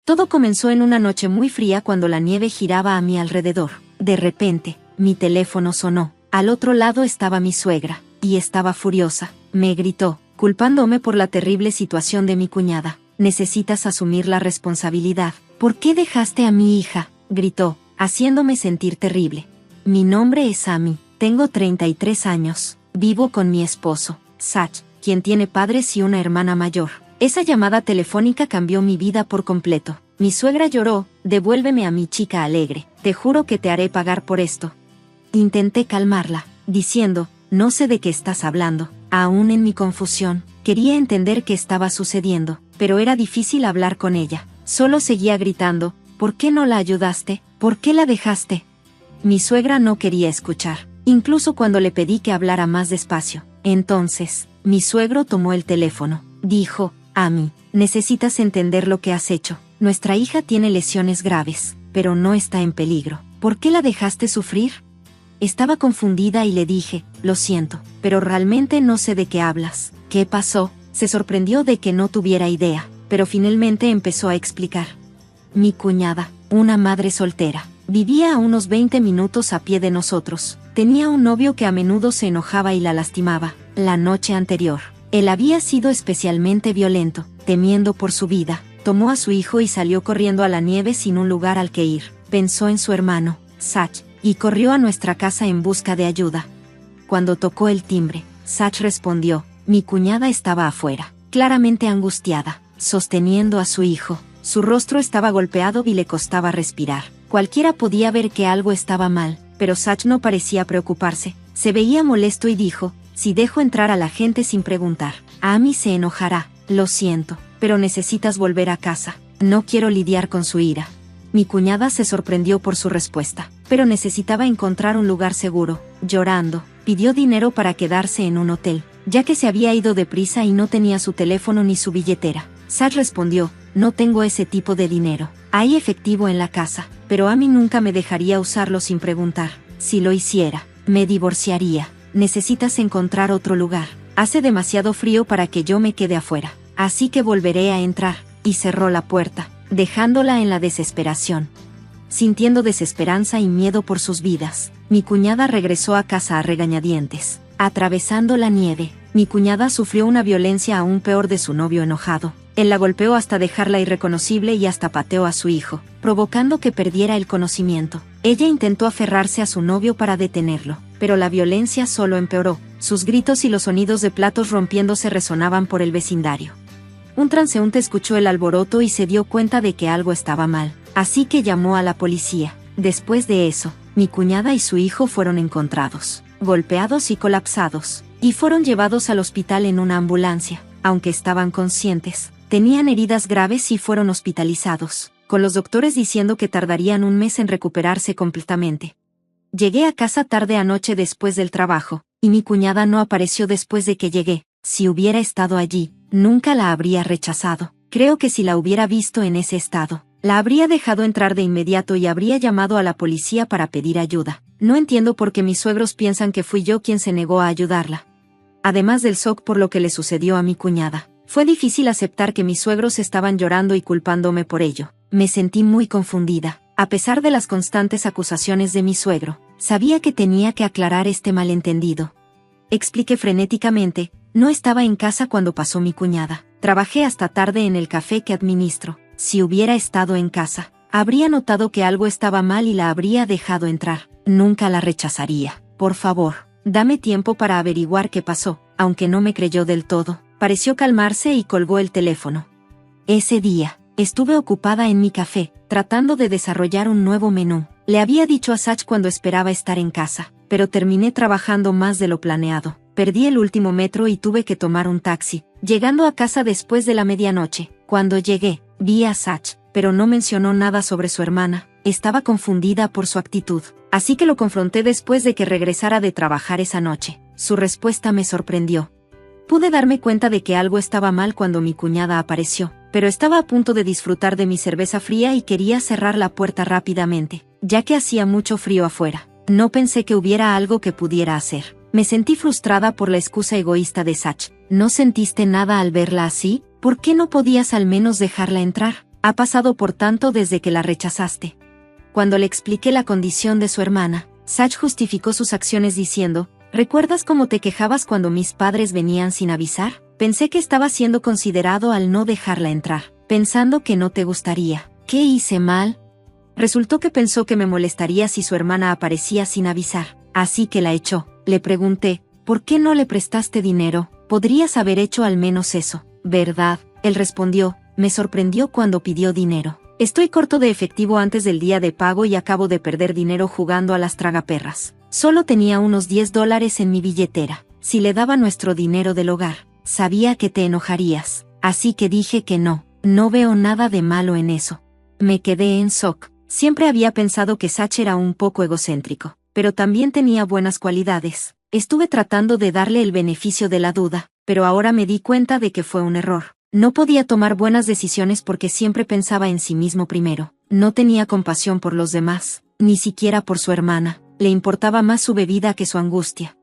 Todo comenzó en una noche muy fría cuando la nieve giraba a mi alrededor. De repente, mi teléfono sonó. Al otro lado estaba mi suegra, y estaba furiosa. Me gritó, culpándome por la terrible situación de mi cuñada. Necesitas asumir la responsabilidad. ¿Por qué dejaste a mi hija?, gritó, haciéndome sentir terrible. Mi nombre es Amy, tengo 33 años, vivo con mi esposo, Zach, quien tiene padres y una hermana mayor. Esa llamada telefónica cambió mi vida por completo. Mi suegra lloró, devuélveme a mi chica alegre, te juro que te haré pagar por esto. Intenté calmarla, diciendo, no sé de qué estás hablando. Aún en mi confusión, quería entender qué estaba sucediendo, pero era difícil hablar con ella. Solo seguía gritando, ¿por qué no la ayudaste? ¿Por qué la dejaste? Mi suegra no quería escuchar, incluso cuando le pedí que hablara más despacio. Entonces, mi suegro tomó el teléfono. Dijo, Amy, necesitas entender lo que has hecho. Nuestra hija tiene lesiones graves, pero no está en peligro. ¿Por qué la dejaste sufrir? Estaba confundida y le dije, lo siento, pero realmente no sé de qué hablas. ¿Qué pasó? Se sorprendió de que no tuviera idea, pero finalmente empezó a explicar. Mi cuñada, una madre soltera, vivía a unos 20 minutos a pie de nosotros. Tenía un novio que a menudo se enojaba y la lastimaba. La noche anterior, él había sido especialmente violento. Temiendo por su vida, tomó a su hijo y salió corriendo a la nieve sin un lugar al que ir. Pensó en su hermano, Zach, y corrió a nuestra casa en busca de ayuda. Cuando tocó el timbre, Zach respondió. Mi cuñada estaba afuera, claramente angustiada, sosteniendo a su hijo. Su rostro estaba golpeado y le costaba respirar. Cualquiera podía ver que algo estaba mal, pero Zach no parecía preocuparse. Se veía molesto y dijo, si dejo entrar a la gente sin preguntar, Amy se enojará. Lo siento, pero necesitas volver a casa. No quiero lidiar con su ira. Mi cuñada se sorprendió por su respuesta, pero necesitaba encontrar un lugar seguro. Llorando, pidió dinero para quedarse en un hotel, ya que se había ido deprisa y no tenía su teléfono ni su billetera. Zach respondió, no tengo ese tipo de dinero. Hay efectivo en la casa, pero Amy nunca me dejaría usarlo sin preguntar. Si lo hiciera, me divorciaría. Necesitas encontrar otro lugar. Hace demasiado frío para que yo me quede afuera, así que volveré a entrar. Y cerró la puerta, dejándola en la desesperación. Sintiendo desesperanza y miedo por sus vidas, mi cuñada regresó a casa a regañadientes. Atravesando la nieve, mi cuñada sufrió una violencia aún peor de su novio enojado. Él la golpeó hasta dejarla irreconocible y hasta pateó a su hijo, provocando que perdiera el conocimiento. Ella intentó aferrarse a su novio para detenerlo, pero la violencia solo empeoró. Sus gritos y los sonidos de platos rompiéndose resonaban por el vecindario. Un transeúnte escuchó el alboroto y se dio cuenta de que algo estaba mal, así que llamó a la policía. Después de eso, mi cuñada y su hijo fueron encontrados, golpeados y colapsados, y fueron llevados al hospital en una ambulancia. Aunque estaban conscientes, tenían heridas graves y fueron hospitalizados, con los doctores diciendo que tardarían un mes en recuperarse completamente. Llegué a casa tarde anoche después del trabajo, y mi cuñada no apareció después de que llegué. Si hubiera estado allí, nunca la habría rechazado. Creo que si la hubiera visto en ese estado, la habría dejado entrar de inmediato y habría llamado a la policía para pedir ayuda. No entiendo por qué mis suegros piensan que fui yo quien se negó a ayudarla. Además del shock por lo que le sucedió a mi cuñada, fue difícil aceptar que mis suegros estaban llorando y culpándome por ello. Me sentí muy confundida. A pesar de las constantes acusaciones de mi suegro, sabía que tenía que aclarar este malentendido. Expliqué frenéticamente, no estaba en casa cuando pasó mi cuñada. Trabajé hasta tarde en el café que administro. Si hubiera estado en casa, habría notado que algo estaba mal y la habría dejado entrar. Nunca la rechazaría. Por favor, dame tiempo para averiguar qué pasó. Aunque no me creyó del todo, pareció calmarse y colgó el teléfono. Ese día, estuve ocupada en mi café, tratando de desarrollar un nuevo menú. Le había dicho a Zach cuando esperaba estar en casa, pero terminé trabajando más de lo planeado. Perdí el último metro y tuve que tomar un taxi, llegando a casa después de la medianoche. Cuando llegué, vi a Zach, pero no mencionó nada sobre su hermana. Estaba confundida por su actitud, así que lo confronté después de que regresara de trabajar esa noche. Su respuesta me sorprendió. Pude darme cuenta de que algo estaba mal cuando mi cuñada apareció, pero estaba a punto de disfrutar de mi cerveza fría y quería cerrar la puerta rápidamente, ya que hacía mucho frío afuera. No pensé que hubiera algo que pudiera hacer. Me sentí frustrada por la excusa egoísta de Zach. ¿No sentiste nada al verla así? ¿Por qué no podías al menos dejarla entrar? Ha pasado por tanto desde que la rechazaste. Cuando le expliqué la condición de su hermana, Sach justificó sus acciones diciendo, ¿recuerdas cómo te quejabas cuando mis padres venían sin avisar? Pensé que estaba siendo considerado al no dejarla entrar, pensando que no te gustaría. ¿Qué hice mal? Resultó que pensó que me molestaría si su hermana aparecía sin avisar, así que la echó. Le pregunté, ¿por qué no le prestaste dinero? Podrías haber hecho al menos eso, ¿verdad? Él respondió, me sorprendió cuando pidió dinero. Estoy corto de efectivo antes del día de pago y acabo de perder dinero jugando a las tragaperras. Solo tenía unos $10 en mi billetera. Si le daba nuestro dinero del hogar, sabía que te enojarías. Así que dije que no. No veo nada de malo en eso. Me quedé en shock. Siempre había pensado que Sach era un poco egocéntrico, pero también tenía buenas cualidades. Estuve tratando de darle el beneficio de la duda, pero ahora me di cuenta de que fue un error. No podía tomar buenas decisiones porque siempre pensaba en sí mismo primero. No tenía compasión por los demás, ni siquiera por su hermana. Le importaba más su bebida que su angustia.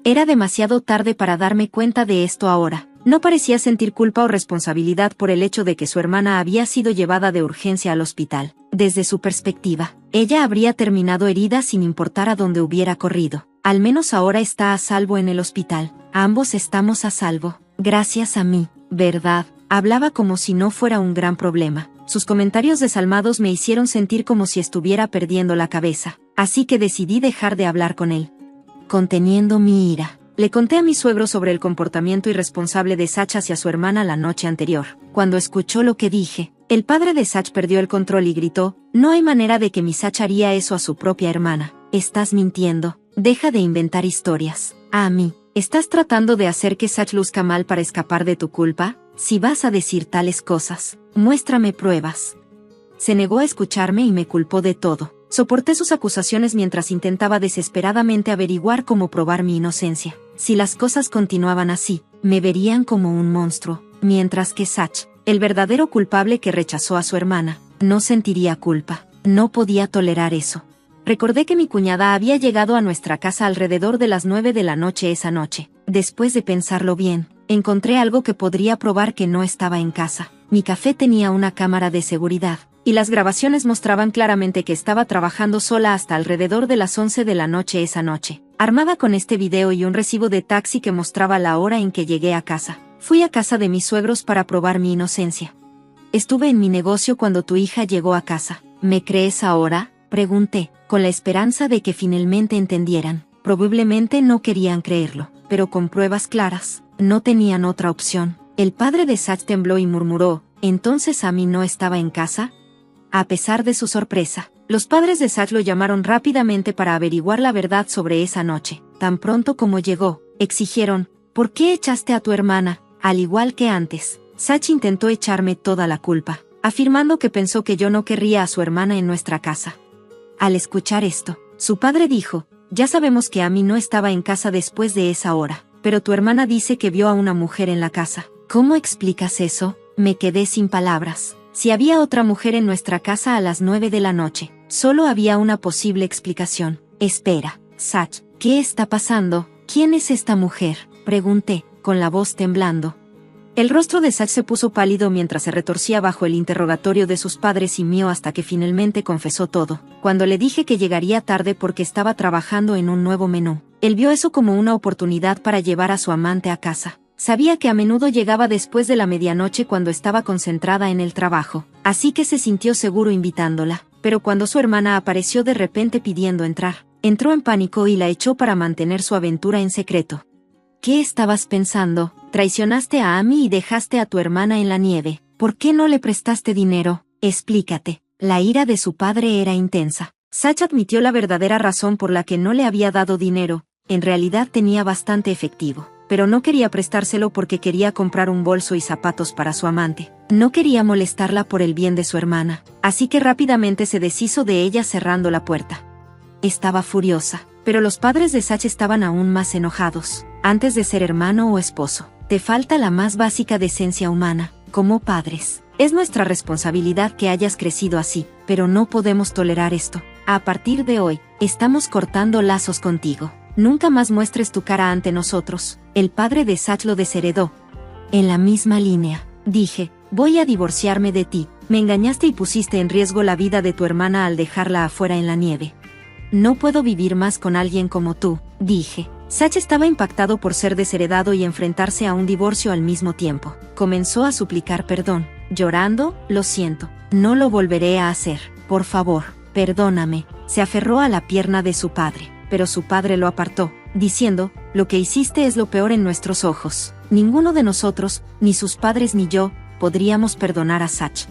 Era demasiado tarde para darme cuenta de esto ahora. No parecía sentir culpa o responsabilidad por el hecho de que su hermana había sido llevada de urgencia al hospital. Desde su perspectiva, ella habría terminado herida sin importar a dónde hubiera corrido. Al menos ahora está a salvo en el hospital. Ambos estamos a salvo. Gracias a mí, ¿verdad? Hablaba como si no fuera un gran problema. Sus comentarios desalmados me hicieron sentir como si estuviera perdiendo la cabeza. Así que decidí dejar de hablar con él. Conteniendo mi ira, le conté a mi suegro sobre el comportamiento irresponsable de Sach hacia su hermana la noche anterior. Cuando escuchó lo que dije, el padre de Sach perdió el control y gritó, no hay manera de que mi Sach haría eso a su propia hermana. Estás mintiendo. Deja de inventar historias. A mí, ¿estás tratando de hacer que Sach luzca mal para escapar de tu culpa? Si vas a decir tales cosas, muéstrame pruebas. Se negó a escucharme y me culpó de todo. Soporté sus acusaciones mientras intentaba desesperadamente averiguar cómo probar mi inocencia. Si las cosas continuaban así, me verían como un monstruo, mientras que Sach, el verdadero culpable que rechazó a su hermana, no sentiría culpa. No podía tolerar eso. Recordé que mi cuñada había llegado a nuestra casa alrededor de las 9 de la noche esa noche. Después de pensarlo bien, encontré algo que podría probar que no estaba en casa. Mi café tenía una cámara de seguridad, y las grabaciones mostraban claramente que estaba trabajando sola hasta alrededor de las 11 de la noche esa noche. Armada con este video y un recibo de taxi que mostraba la hora en que llegué a casa, fui a casa de mis suegros para probar mi inocencia. Estuve en mi negocio cuando tu hija llegó a casa. ¿Me crees ahora?, pregunté, con la esperanza de que finalmente entendieran. Probablemente no querían creerlo, pero con pruebas claras, no tenían otra opción. El padre de Sach tembló y murmuró, ¿entonces Amy no estaba en casa? A pesar de su sorpresa, los padres de Sach lo llamaron rápidamente para averiguar la verdad sobre esa noche. Tan pronto como llegó, exigieron, ¿por qué echaste a tu hermana? Al igual que antes, Sach intentó echarme toda la culpa, afirmando que pensó que yo no querría a su hermana en nuestra casa. Al escuchar esto, su padre dijo, ya sabemos que Amy no estaba en casa después de esa hora, pero tu hermana dice que vio a una mujer en la casa. ¿Cómo explicas eso? Me quedé sin palabras. Si había otra mujer en nuestra casa a las 9 de la noche, solo había una posible explicación. Espera, Sach, ¿qué está pasando? ¿Quién es esta mujer?, pregunté, con la voz temblando. El rostro de Sach se puso pálido mientras se retorcía bajo el interrogatorio de sus padres y mío hasta que finalmente confesó todo. Cuando le dije que llegaría tarde porque estaba trabajando en un nuevo menú, él vio eso como una oportunidad para llevar a su amante a casa. Sabía que a menudo llegaba después de la medianoche cuando estaba concentrada en el trabajo, así que se sintió seguro invitándola. Pero cuando su hermana apareció de repente pidiendo entrar, entró en pánico y la echó para mantener su aventura en secreto. ¿Qué estabas pensando? Traicionaste a Amy y dejaste a tu hermana en la nieve. ¿Por qué no le prestaste dinero? Explícate. La ira de su padre era intensa. Sach admitió la verdadera razón por la que no le había dado dinero. En realidad tenía bastante efectivo, pero no quería prestárselo porque quería comprar un bolso y zapatos para su amante. No quería molestarla por el bien de su hermana, así que rápidamente se deshizo de ella cerrando la puerta. Estaba furiosa, pero los padres de Sach estaban aún más enojados. Antes de ser hermano o esposo, te falta la más básica decencia humana. Como padres, es nuestra responsabilidad que hayas crecido así, pero no podemos tolerar esto. A partir de hoy, estamos cortando lazos contigo. Nunca más muestres tu cara ante nosotros. El padre de Sach lo desheredó. En la misma línea, dije, voy a divorciarme de ti. Me engañaste y pusiste en riesgo la vida de tu hermana al dejarla afuera en la nieve. No puedo vivir más con alguien como tú, dije. Sach estaba impactado por ser desheredado y enfrentarse a un divorcio al mismo tiempo. Comenzó a suplicar perdón, llorando: lo siento, no lo volveré a hacer, por favor, perdóname. Se aferró a la pierna de su padre, pero su padre lo apartó, diciendo: lo que hiciste es lo peor en nuestros ojos. Ninguno de nosotros, ni sus padres ni yo, podríamos perdonar a Sach.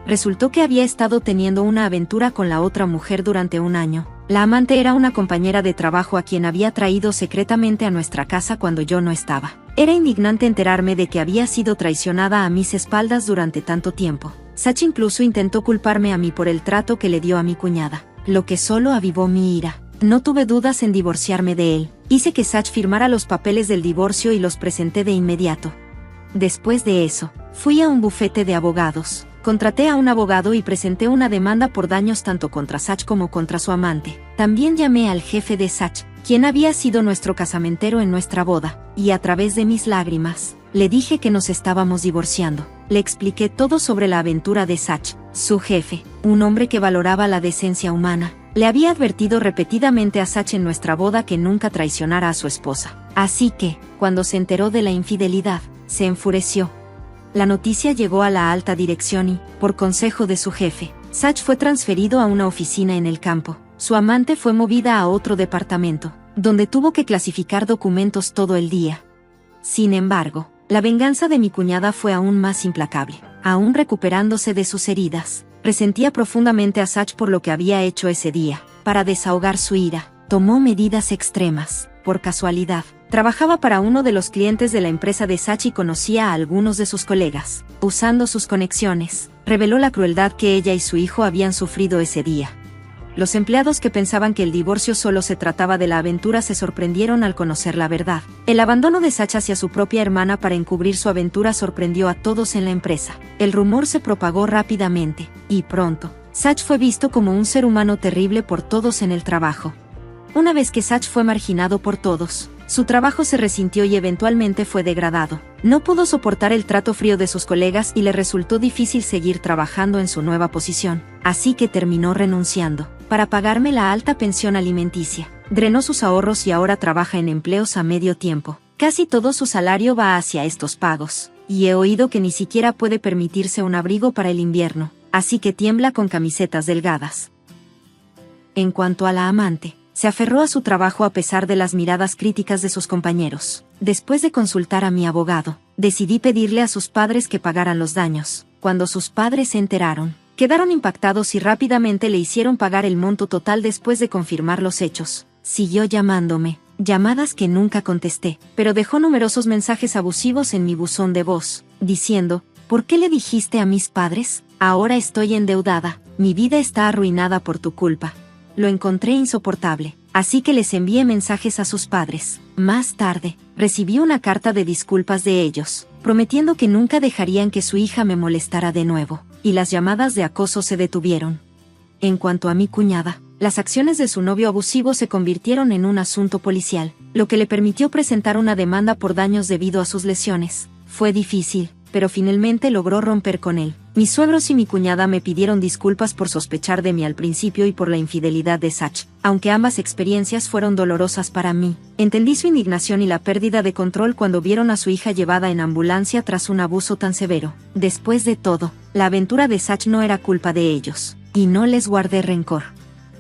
Resultó que había estado teniendo una aventura con la otra mujer durante un año. La amante era una compañera de trabajo a quien había traído secretamente a nuestra casa cuando yo no estaba. Era indignante enterarme de que había sido traicionada a mis espaldas durante tanto tiempo. Sach incluso intentó culparme a mí por el trato que le dio a mi cuñada, lo que solo avivó mi ira. No tuve dudas en divorciarme de él. Hice que Sach firmara los papeles del divorcio y los presenté de inmediato. Después de eso, fui a un bufete de abogados. Contraté a un abogado y presenté una demanda por daños tanto contra Sach como contra su amante. También llamé al jefe de Sach, quien había sido nuestro casamentero en nuestra boda, y a través de mis lágrimas, le dije que nos estábamos divorciando. Le expliqué todo sobre la aventura de Sach. Su jefe, un hombre que valoraba la decencia humana, le había advertido repetidamente a Sach en nuestra boda que nunca traicionara a su esposa. Así que, cuando se enteró de la infidelidad, se enfureció. La noticia llegó a la alta dirección y, por consejo de su jefe, Sach fue transferido a una oficina en el campo. Su amante fue movida a otro departamento, donde tuvo que clasificar documentos todo el día. Sin embargo, la venganza de mi cuñada fue aún más implacable. Aún recuperándose de sus heridas, resentía profundamente a Sach por lo que había hecho ese día. Para desahogar su ira, tomó medidas extremas. Por casualidad, trabajaba para uno de los clientes de la empresa de Sach y conocía a algunos de sus colegas. Usando sus conexiones, reveló la crueldad que ella y su hijo habían sufrido ese día. Los empleados que pensaban que el divorcio solo se trataba de la aventura se sorprendieron al conocer la verdad. El abandono de Sach hacia su propia hermana para encubrir su aventura sorprendió a todos en la empresa. El rumor se propagó rápidamente, y pronto, Sach fue visto como un ser humano terrible por todos en el trabajo. Una vez que Sach fue marginado por todos, su trabajo se resintió y eventualmente fue degradado. No pudo soportar el trato frío de sus colegas y le resultó difícil seguir trabajando en su nueva posición, así que terminó renunciando para pagarme la alta pensión alimenticia. Drenó sus ahorros y ahora trabaja en empleos a medio tiempo. Casi todo su salario va hacia estos pagos, y he oído que ni siquiera puede permitirse un abrigo para el invierno, así que tiembla con camisetas delgadas. En cuanto a la amante, se aferró a su trabajo a pesar de las miradas críticas de sus compañeros. Después de consultar a mi abogado, decidí pedirle a sus padres que pagaran los daños. Cuando sus padres se enteraron, quedaron impactados y rápidamente le hicieron pagar el monto total después de confirmar los hechos. Siguió llamándome, llamadas que nunca contesté, pero dejó numerosos mensajes abusivos en mi buzón de voz, diciendo: ¿por qué le dijiste a mis padres? Ahora estoy endeudada, mi vida está arruinada por tu culpa. Lo encontré insoportable, así que les envié mensajes a sus padres. Más tarde, recibí una carta de disculpas de ellos, prometiendo que nunca dejarían que su hija me molestara de nuevo, y las llamadas de acoso se detuvieron. En cuanto a mi cuñada, las acciones de su novio abusivo se convirtieron en un asunto policial, lo que le permitió presentar una demanda por daños debido a sus lesiones. Fue difícil, pero finalmente logró romper con él. Mis suegros y mi cuñada me pidieron disculpas por sospechar de mí al principio y por la infidelidad de Sach. Aunque ambas experiencias fueron dolorosas para mí, entendí su indignación y la pérdida de control cuando vieron a su hija llevada en ambulancia tras un abuso tan severo. Después de todo, la aventura de Sach no era culpa de ellos, y no les guardé rencor.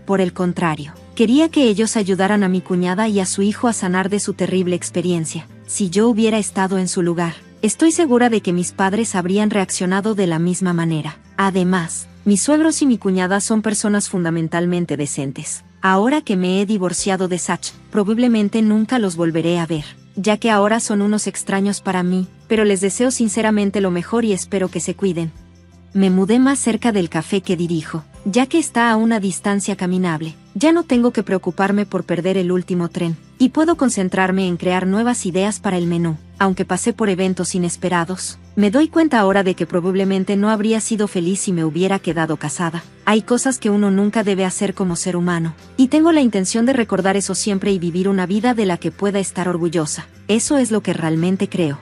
Por el contrario, quería que ellos ayudaran a mi cuñada y a su hijo a sanar de su terrible experiencia. Si yo hubiera estado en su lugar, estoy segura de que mis padres habrían reaccionado de la misma manera. Además, mis suegros y mi cuñada son personas fundamentalmente decentes. Ahora que me he divorciado de Sach, probablemente nunca los volveré a ver, ya que ahora son unos extraños para mí, pero les deseo sinceramente lo mejor y espero que se cuiden. Me mudé más cerca del café que dirijo, ya que está a una distancia caminable. Ya no tengo que preocuparme por perder el último tren, y puedo concentrarme en crear nuevas ideas para el menú. Aunque pasé por eventos inesperados, me doy cuenta ahora de que probablemente no habría sido feliz si me hubiera quedado casada. Hay cosas que uno nunca debe hacer como ser humano, y tengo la intención de recordar eso siempre y vivir una vida de la que pueda estar orgullosa. Eso es lo que realmente creo.